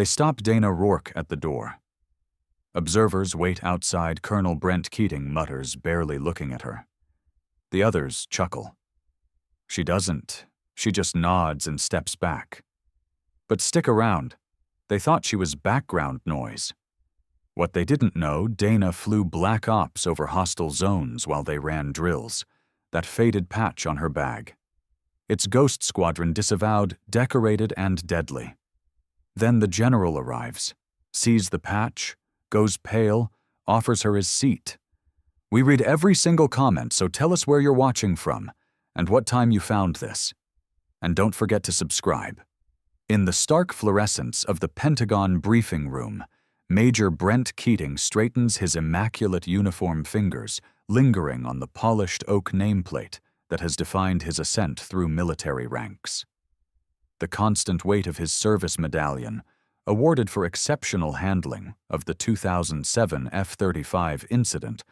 They stop Dana Rourke at the door. Observers wait outside. Colonel Brent Keating mutters, barely looking at her. The others chuckle. She doesn't. She just nods and steps back. But stick around. They thought she was background noise. What they didn't know, Dana flew black ops over hostile zones while they ran drills. That faded patch on her bag. It's Ghost Squadron disavowed, decorated, and deadly. Then the general arrives, sees the patch, goes pale, offers her his seat. We read every single comment, so tell us where you're watching from and what time you found this. And don't forget to subscribe. In the stark fluorescence of the Pentagon briefing room, Major Brent Keating straightens his immaculate uniform fingers, lingering on the polished oak nameplate that has defined his ascent through military ranks. The constant weight of his service medallion, awarded for exceptional handling of the 2007 F-35 incident,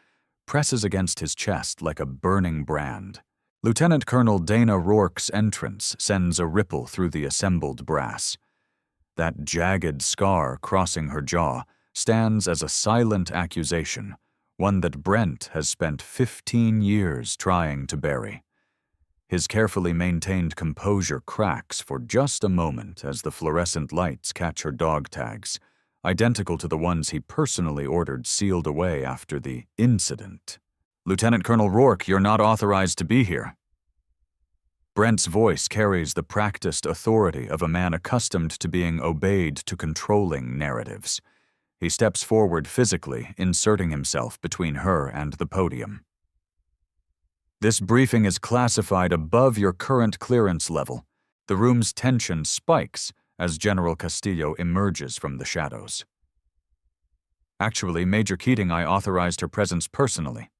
presses against his chest like a burning brand. Lieutenant Colonel Dana Rourke's entrance sends a ripple through the assembled brass. That jagged scar crossing her jaw stands as a silent accusation, one that Brent has spent 15 years trying to bury. His carefully maintained composure cracks for just a moment as the fluorescent lights catch her dog tags, identical to the ones he personally ordered sealed away after the incident. "Lieutenant Colonel Rourke, you're not authorized to be here." Brent's voice carries the practiced authority of a man accustomed to being obeyed to controlling narratives. He steps forward physically, inserting himself between her and the podium. "This briefing is classified above your current clearance level." The room's tension spikes as General Castillo emerges from the shadows. "Actually, Major Keating, I authorized her presence personally."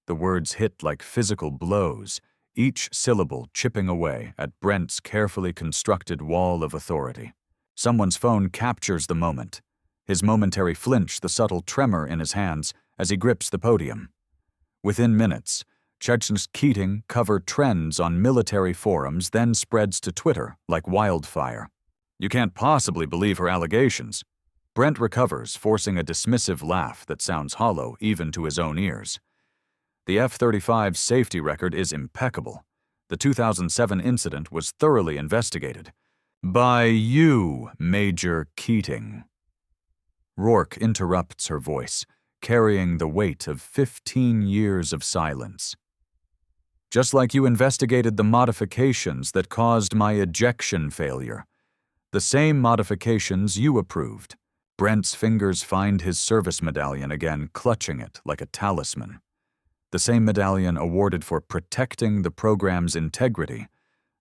The words hit like physical blows, each syllable chipping away at Brent's carefully constructed wall of authority. Someone's phone captures the moment. His momentary flinch, the subtle tremor in his hands as he grips the podium. Within minutes, Chechen's Keating covered trends on military forums, then spreads to Twitter like wildfire. "You can't possibly believe her allegations." Brent recovers, forcing a dismissive laugh that sounds hollow even to his own ears. "The F-35's safety record is impeccable. The 2007 incident was thoroughly investigated. By you, Major Keating." Rourke interrupts her voice, carrying the weight of 15 years of silence. "Just like you investigated the modifications that caused my ejection failure. The same modifications you approved." Brent's fingers find his service medallion again, clutching it like a talisman. The same medallion awarded for protecting the program's integrity,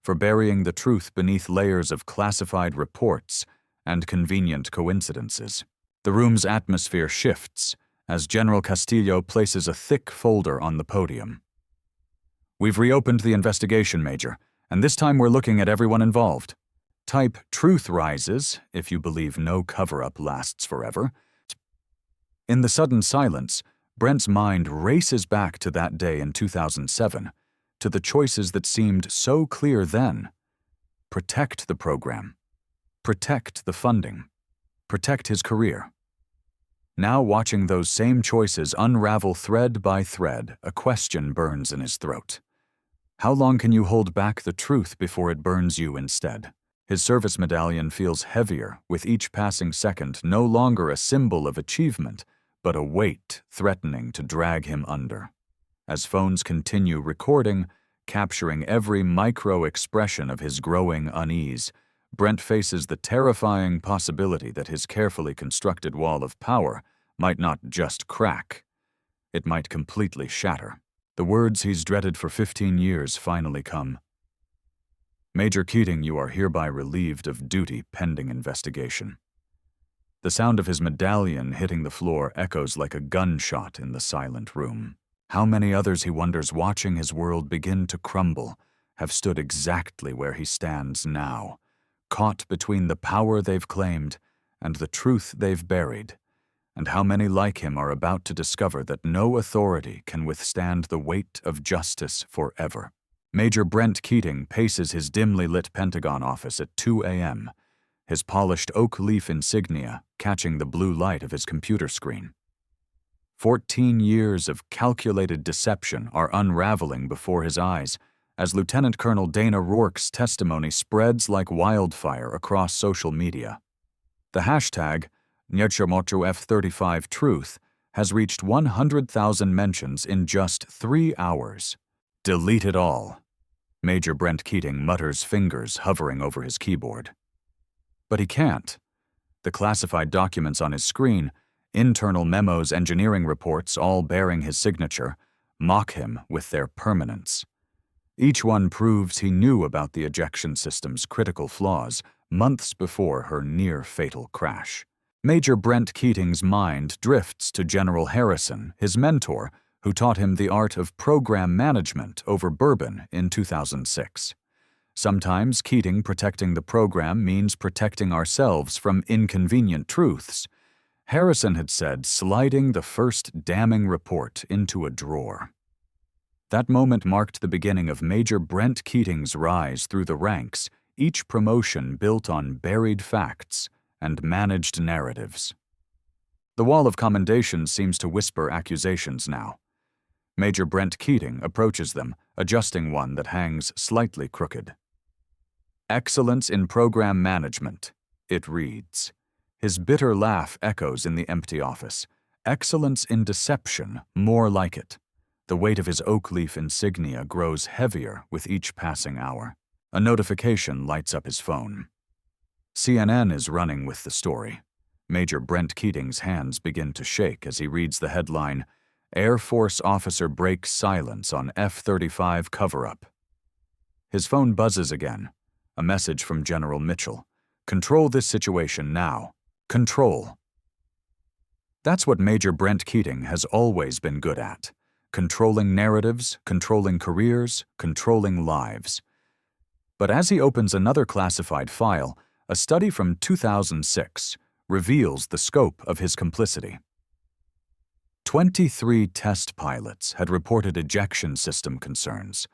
for burying the truth beneath layers of classified reports and convenient coincidences. The room's atmosphere shifts as General Castillo places a thick folder on the podium. "We've reopened the investigation, Major, and this time we're looking at everyone involved. Type truth rises if you believe no cover-up lasts forever." In the sudden silence, Brent's mind races back to that day in 2007, to the choices that seemed so clear then. Protect the program. Protect the funding. Protect his career. Now, watching those same choices unravel thread by thread, a question burns in his throat. How long can you hold back the truth before it burns you instead? His service medallion feels heavier with each passing second, no longer a symbol of achievement, but a weight threatening to drag him under. As phones continue recording, capturing every micro-expression of his growing unease, Brent faces the terrifying possibility that his carefully constructed wall of power might not just crack. It might completely shatter. The words he's dreaded for 15 years finally come. "Major Keating, you are hereby relieved of duty pending investigation." The sound of his medallion hitting the floor echoes like a gunshot in the silent room. How many others, he wonders, watching his world begin to crumble, have stood exactly where he stands now, caught between the power they've claimed and the truth they've buried, and how many like him are about to discover that no authority can withstand the weight of justice forever. Major Brent Keating paces his dimly lit Pentagon office at 2 a.m., his polished oak leaf insignia catching the blue light of his computer screen. 14 years of calculated deception are unraveling before his eyes as Lieutenant Colonel Dana Rourke's testimony spreads like wildfire across social media. The hashtag F35Truth has reached 100,000 mentions in just 3 hours. Delete it all. Major Brent Keating mutters, fingers hovering over his keyboard. But he can't. The classified documents on his screen, internal memos, engineering reports, all bearing his signature, mock him with their permanence. Each one proves he knew about the ejection system's critical flaws months before her near-fatal crash. Major Brent Keating's mind drifts to General Harrison, his mentor, who taught him the art of program management over bourbon in 2006. Sometimes Keating protecting the program means protecting ourselves from inconvenient truths. Harrison had said sliding the first damning report into a drawer. That moment marked the beginning of Major Brent Keating's rise through the ranks, each promotion built on buried facts and managed narratives. The wall of commendations seems to whisper accusations now. Major Brent Keating approaches them, adjusting one that hangs slightly crooked. Excellence in program management, it reads. His bitter laugh echoes in the empty office. Excellence in deception, more like it. The weight of his oak leaf insignia grows heavier with each passing hour. A notification lights up his phone. CNN is running with the story. Major Brent Keating's hands begin to shake as he reads the headline, Air Force Officer Breaks Silence on F-35 Cover-Up. His phone buzzes again. A message from General Mitchell. Control this situation now. Control. That's what Major Brent Keating has always been good at. Controlling narratives, controlling careers, controlling lives. But as he opens another classified file, a study from 2006 reveals the scope of his complicity. 23 test pilots had reported ejection system concerns.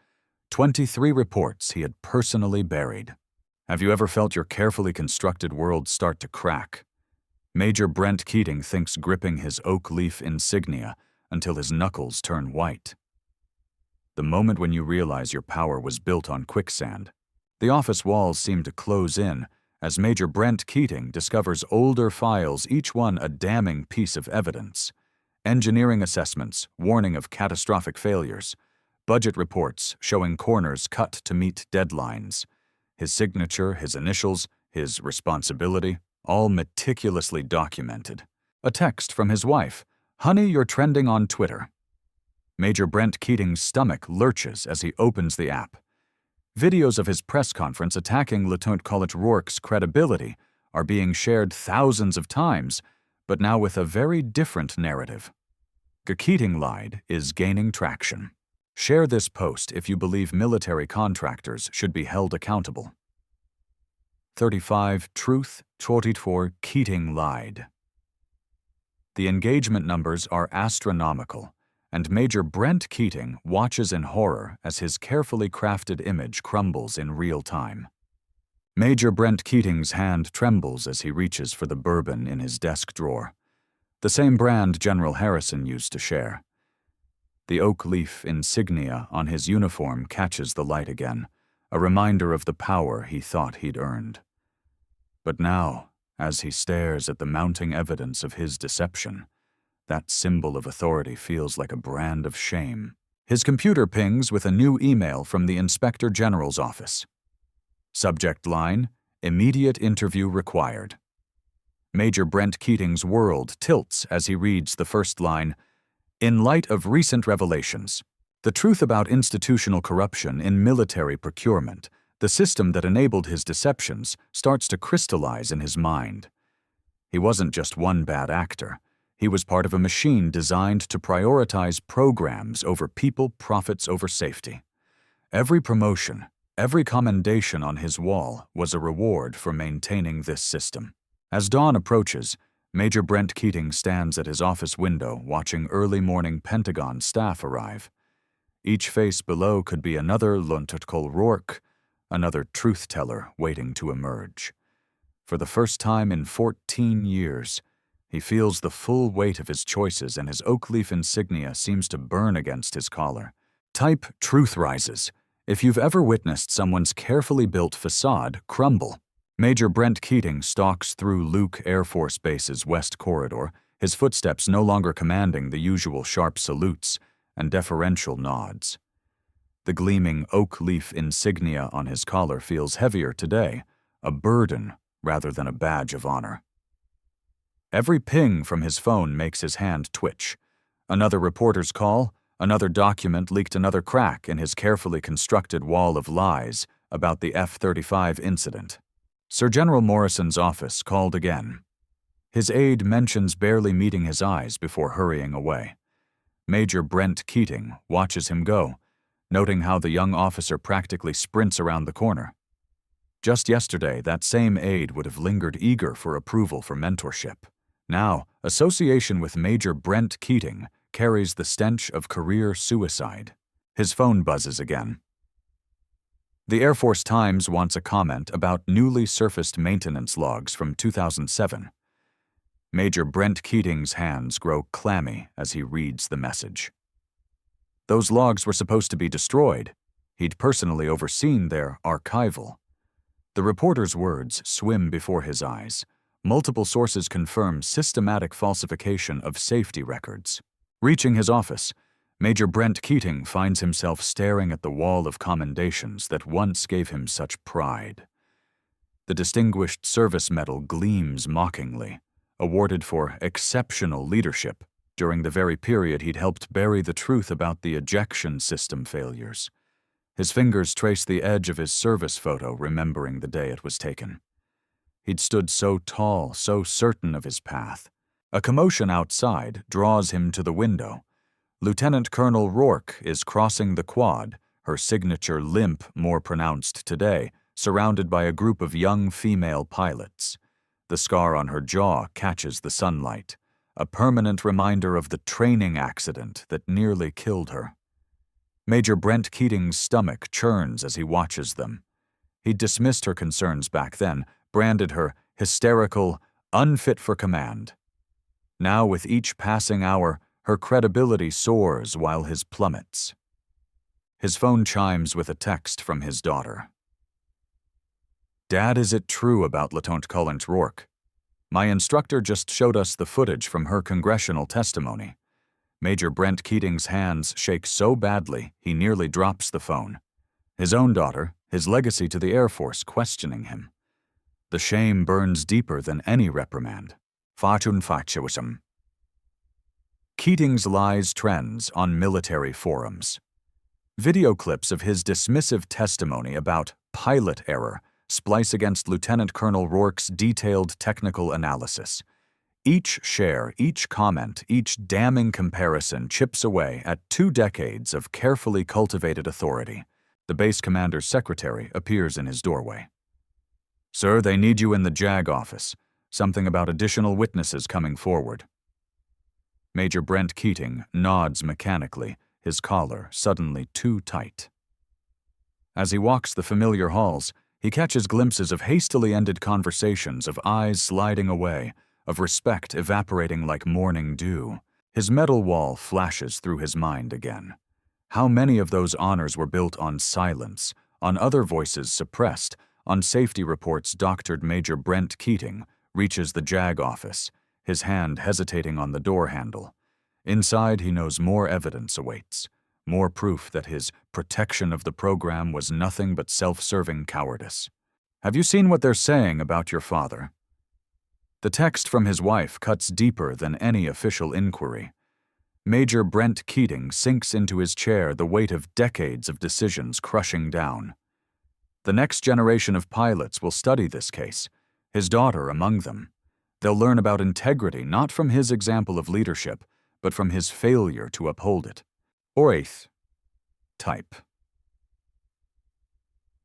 23 reports he had personally buried. Have you ever felt your carefully constructed world start to crack? Major Brent Keating thinks gripping his oak leaf insignia until his knuckles turn white. The moment when you realize your power was built on quicksand. The office walls seem to close in as Major Brent Keating discovers older files, each one a damning piece of evidence. Engineering assessments warning of catastrophic failures. Budget reports showing corners cut to meet deadlines. His signature, his initials, his responsibility, all meticulously documented. A text from his wife, "Honey, you're trending on Twitter." Major Brent Keating's stomach lurches as he opens the app. Videos of his press conference attacking Lieutenant Colonel Rourke's credibility are being shared thousands of times, but now with a very different narrative. Keating lied is gaining traction. Share this post if you believe military contractors should be held accountable. 35 Truth 24 Keating lied. The engagement numbers are astronomical, and Major Brent Keating watches in horror as his carefully crafted image crumbles in real time. Major Brent Keating's hand trembles as he reaches for the bourbon in his desk drawer, the same brand General Harrison used to share. The oak leaf insignia on his uniform catches the light again, a reminder of the power he thought he'd earned. But now, as he stares at the mounting evidence of his deception, that symbol of authority feels like a brand of shame. His computer pings with a new email from the Inspector General's office. Subject line, "Immediate interview required." Major Brent Keating's world tilts as he reads the first line, "In light of recent revelations, the truth about institutional corruption in military procurement, the system that enabled his deceptions, starts to crystallize in his mind. He wasn't just one bad actor. He was part of a machine designed to prioritize programs over people, profits over safety. Every promotion, every commendation on his wall was a reward for maintaining this system." As dawn approaches, Major Brent Keating stands at his office window watching early morning Pentagon staff arrive. Each face below could be another Lieutenant Colonel Rourke, another truth-teller waiting to emerge. For the first time in 14 years, he feels the full weight of his choices, and his oak leaf insignia seems to burn against his collar. Type truth rises if you've ever witnessed someone's carefully built facade crumble. Major Brent Keating stalks through Luke Air Force Base's West Corridor, his footsteps no longer commanding the usual sharp salutes and deferential nods. The gleaming oak leaf insignia on his collar feels heavier today, a burden rather than a badge of honor. Every ping from his phone makes his hand twitch. Another reporter's call, another document leaked another crack in his carefully constructed wall of lies about the F-35 incident. Sir General Morrison's office called again. His aide mentions barely meeting his eyes before hurrying away. Major Brent Keating watches him go, noting how the young officer practically sprints around the corner. Just yesterday, that same aide would have lingered eager for approval for mentorship. Now, association with Major Brent Keating carries the stench of career suicide. His phone buzzes again. The Air Force Times wants a comment about newly surfaced maintenance logs from 2007. Major Brent Keating's hands grow clammy as he reads the message. Those logs were supposed to be destroyed. He'd personally overseen their archival. The reporter's words swim before his eyes. Multiple sources confirm systematic falsification of safety records. Reaching his office, Major Brent Keating finds himself staring at the wall of commendations that once gave him such pride. The Distinguished Service Medal gleams mockingly, awarded for exceptional leadership during the very period he'd helped bury the truth about the ejection system failures. His fingers trace the edge of his service photo, remembering the day it was taken. He'd stood so tall, so certain of his path. A commotion outside draws him to the window. Lieutenant Colonel Rourke is crossing the quad, her signature limp more pronounced today, surrounded by a group of young female pilots. The scar on her jaw catches the sunlight, a permanent reminder of the training accident that nearly killed her. Major Brent Keating's stomach churns as he watches them. He'd dismissed her concerns back then, branded her hysterical, unfit for command. Now, with each passing hour, her credibility soars while his plummets. His phone chimes with a text from his daughter. "Dad, is it true about Lieutenant Colonel Rourke? My instructor just showed us the footage from her congressional testimony." Major Brent Keating's hands shake so badly he nearly drops the phone. His own daughter, his legacy to the Air Force, questioning him. The shame burns deeper than any reprimand. Fatun. Keating's lies trends on military forums. Video clips of his dismissive testimony about pilot error splice against Lieutenant Colonel Rourke's detailed technical analysis. Each share, each comment, each damning comparison chips away at 2 decades of carefully cultivated authority. The base commander's secretary appears in his doorway. "Sir, they need you in the JAG office. Something about additional witnesses coming forward." Major Brent Keating nods mechanically, his collar suddenly too tight. As he walks the familiar halls, he catches glimpses of hastily ended conversations, of eyes sliding away, of respect evaporating like morning dew. His medal wall flashes through his mind again. How many of those honors were built on silence, on other voices suppressed, on safety reports doctored? Major Brent Keating reaches the JAG office, his hand hesitating on the door handle. Inside, he knows more evidence awaits, more proof that his protection of the program was nothing but self-serving cowardice. "Have you seen what they're saying about your father?" The text from his wife cuts deeper than any official inquiry. Major Brent Keating sinks into his chair, the weight of decades of decisions crushing down. The next generation of pilots will study this case, his daughter among them. They'll learn about integrity not from his example of leadership, but from his failure to uphold it. Oath. Type.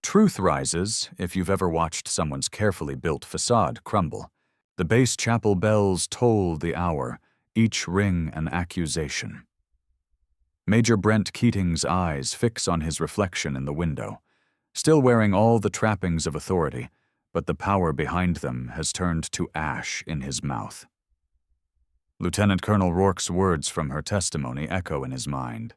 Truth rises if you've ever watched someone's carefully built facade crumble. The base chapel bells toll the hour, each ring an accusation. Major Brent Keating's eyes fix on his reflection in the window. Still wearing all the trappings of authority, but the power behind them has turned to ash in his mouth. Lieutenant Colonel Rourke's words from her testimony echo in his mind.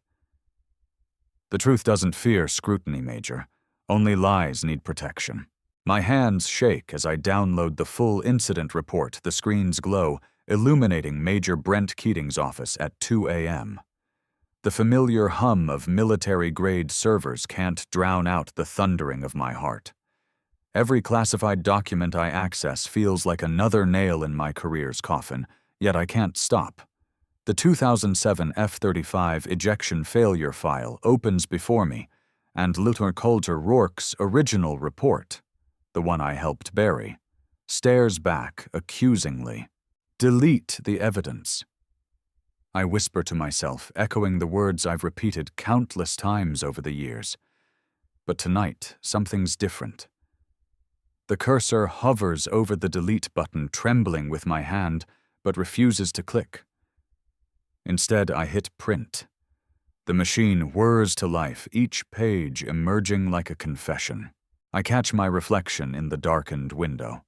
The truth doesn't fear scrutiny, Major. Only lies need protection. My hands shake as I download the full incident report. The screens glow, illuminating Major Brent Keating's office at 2 a.m. The familiar hum of military-grade servers can't drown out the thundering of my heart. Every classified document I access feels like another nail in my career's coffin, yet I can't stop. The 2007 F-35 ejection failure file opens before me, and Lieutenant Colonel Rourke's original report, the one I helped bury, stares back accusingly. Delete the evidence. I whisper to myself, echoing the words I've repeated countless times over the years. But tonight, something's different. The cursor hovers over the delete button, trembling with my hand, but refuses to click. Instead, I hit print. The machine whirs to life, each page emerging like a confession. I catch my reflection in the darkened window.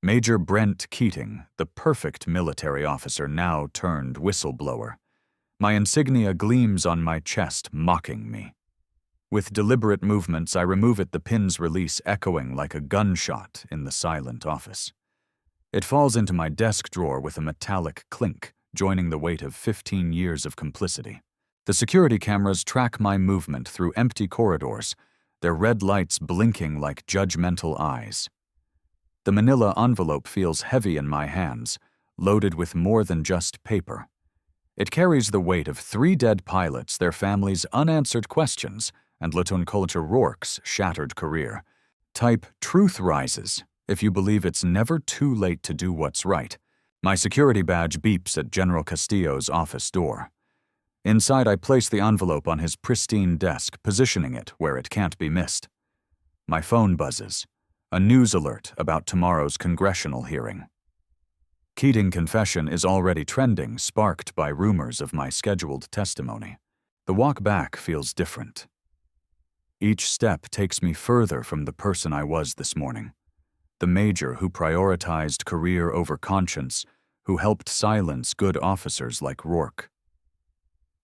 Major Brent Keating, the perfect military officer, now turned whistleblower. My insignia gleams on my chest, mocking me. With deliberate movements, I remove it, the pin's release echoing like a gunshot in the silent office. It falls into my desk drawer with a metallic clink, joining the weight of 15 years of complicity. The security cameras track my movement through empty corridors, their red lights blinking like judgmental eyes. The manila envelope feels heavy in my hands, loaded with more than just paper. It carries the weight of 3 dead pilots, their families' unanswered questions, and Lieutenant Colonel Rourke's shattered career. Type "Truth Rises" if you believe it's never too late to do what's right. My security badge beeps at General Castillo's office door. Inside, I place the envelope on his pristine desk, positioning it where it can't be missed. My phone buzzes. A news alert about tomorrow's congressional hearing. Keating confession is already trending, sparked by rumors of my scheduled testimony. The walk back feels different. Each step takes me further from the person I was this morning. The major who prioritized career over conscience, who helped silence good officers like Rourke.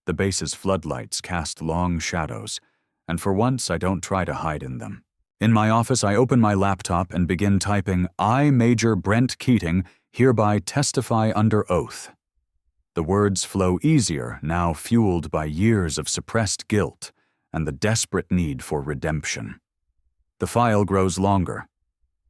The base's floodlights cast long shadows, and for once I don't try to hide in them. In my office, I open my laptop and begin typing, "I, Major Brent Keating, hereby testify under oath." The words flow easier, now fueled by years of suppressed guilt and the desperate need for redemption. The file grows longer.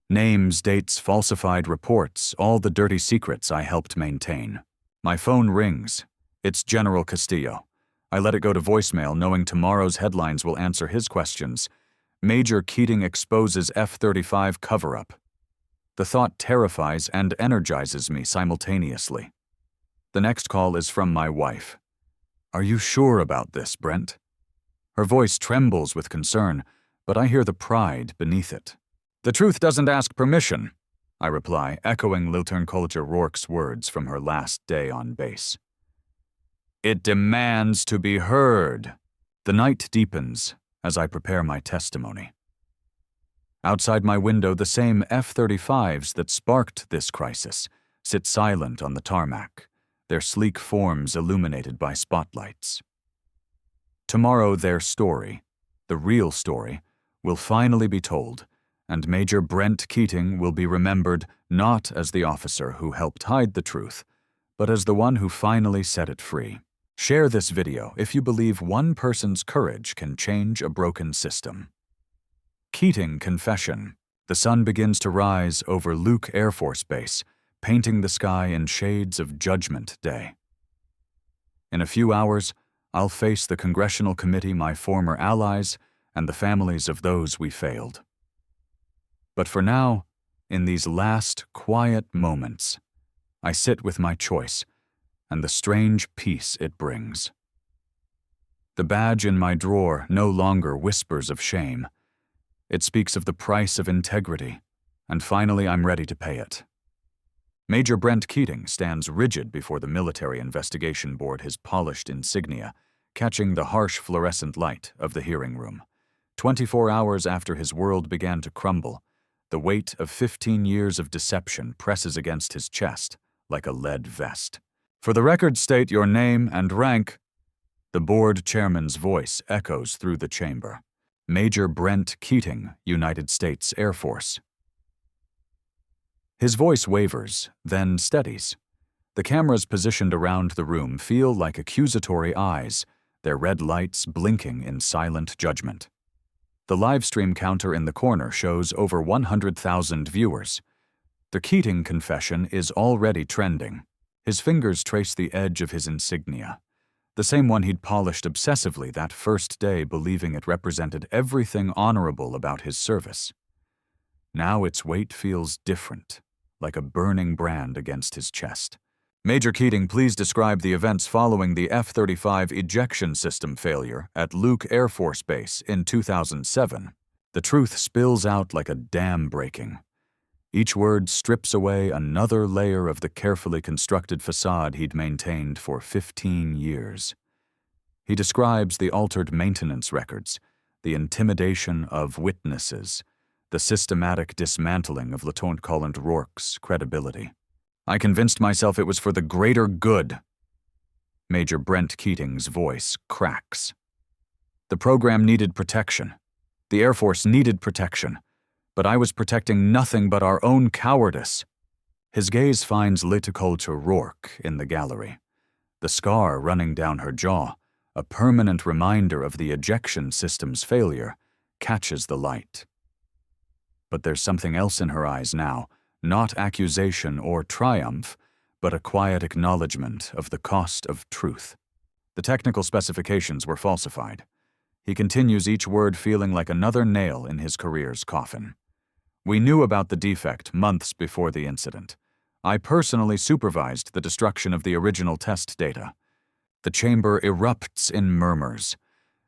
Names, dates, falsified reports, all the dirty secrets I helped maintain. My phone rings. It's General Castillo. I let it go to voicemail, knowing tomorrow's headlines will answer his questions. Major Keating exposes F-35 cover-up. The thought terrifies and energizes me simultaneously. The next call is from my wife. "Are you sure about this, Brent?" Her voice trembles with concern, but I hear the pride beneath it. "The truth doesn't ask permission," I reply, echoing Lieutenant Colonel Rourke's words from her last day on base. "It demands to be heard." The night deepens as I prepare my testimony. Outside my window, the same F-35s that sparked this crisis sit silent on the tarmac, their sleek forms illuminated by spotlights. Tomorrow, their story, the real story, will finally be told, and Major Brent Keating will be remembered not as the officer who helped hide the truth, but as the one who finally set it free. Share this video if you believe one person's courage can change a broken system. Keating confession. The sun begins to rise over Luke Air Force Base, painting the sky in shades of Judgment Day. In a few hours, I'll face the congressional committee, my former allies, and the families of those we failed. But for now, in these last quiet moments, I sit with my choice and the strange peace it brings. The badge in my drawer no longer whispers of shame. It speaks of the price of integrity, and finally I'm ready to pay it. Major Brent Keating stands rigid before the Military Investigation Board, his polished insignia catching the harsh fluorescent light of the hearing room. 24 hours after his world began to crumble, The weight of 15 years of deception presses against his chest like a lead vest. "For the record, state your name and rank." The board chairman's voice echoes through the chamber. "Major Brent Keating, United States Air Force." His voice wavers, then steadies. The cameras positioned around the room feel like accusatory eyes, their red lights blinking in silent judgment. The livestream counter in the corner shows over 100,000 viewers. The Keating confession is already trending. His fingers trace the edge of his insignia, the same one he'd polished obsessively that first day, believing it represented everything honorable about his service. Now its weight feels different, like a burning brand against his chest. "Major Keating, please describe the events following the F-35 ejection system failure at Luke Air Force Base in 2007. The truth spills out like a dam breaking. Each word strips away another layer of the carefully constructed facade he'd maintained for 15 years. He describes the altered maintenance records, the intimidation of witnesses, the systematic dismantling of Lieutenant Colonel Rourke's credibility. "I convinced myself it was for the greater good." Major Brent Keating's voice cracks. "The program needed protection. The Air Force needed protection. But I was protecting nothing but our own cowardice." His gaze finds Lieutenant Rourke in the gallery. The scar running down her jaw, a permanent reminder of the ejection system's failure, catches the light. But there's something else in her eyes now. Not accusation or triumph, but a quiet acknowledgement of the cost of truth. The technical specifications were falsified. He continues each word feeling like another nail in his career's coffin. "We knew about the defect months before the incident. I personally supervised the destruction of the original test data." The chamber erupts in murmurs.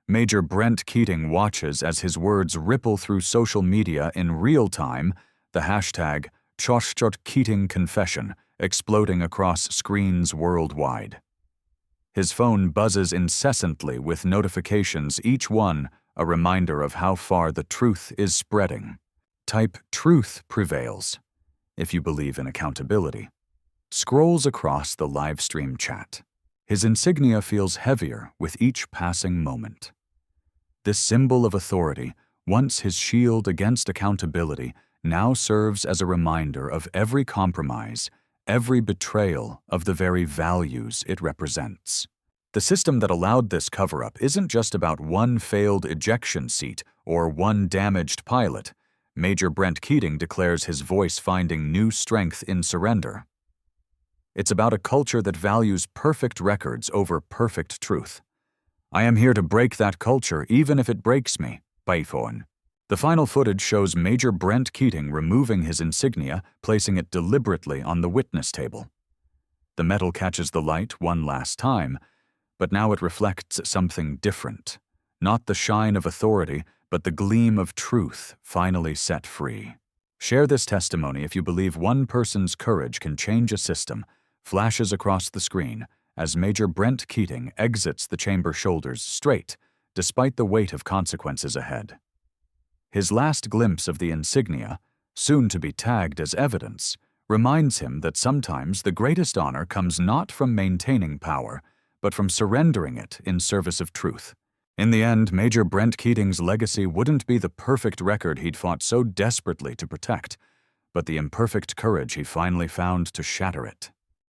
Major Brent Keating watches as his words ripple through social media in real time, the hashtag #Keating Confession exploding across screens worldwide. His phone buzzes incessantly with notifications, each one a reminder of how far the truth is spreading. Type "truth prevails" if you believe in accountability. Scrolls across the livestream chat. His insignia feels heavier with each passing moment. This symbol of authority, once his shield against accountability, now serves as a reminder of every compromise, every betrayal of the very values it represents. The system that allowed this cover-up isn't just about one failed ejection seat or one damaged pilot. Major Brent Keating declares his voice finding new strength in surrender. It's about a culture that values perfect records over perfect truth. "I am here to break that culture, even if it breaks me." Baiphone. The final footage shows Major Brent Keating removing his insignia, placing it deliberately on the witness table. The metal catches the light one last time, but now it reflects something different. Not the shine of authority, but the gleam of truth finally set free. Share this testimony if you believe one person's courage can change a system. Flashes across the screen as Major Brent Keating exits the chamber, shoulders straight, despite the weight of consequences ahead. His last glimpse of the insignia, soon to be tagged as evidence, reminds him that sometimes the greatest honor comes not from maintaining power, but from surrendering it in service of truth. In the end, Major Brent Keating's legacy wouldn't be the perfect record he'd fought so desperately to protect, but the imperfect courage he finally found to shatter it.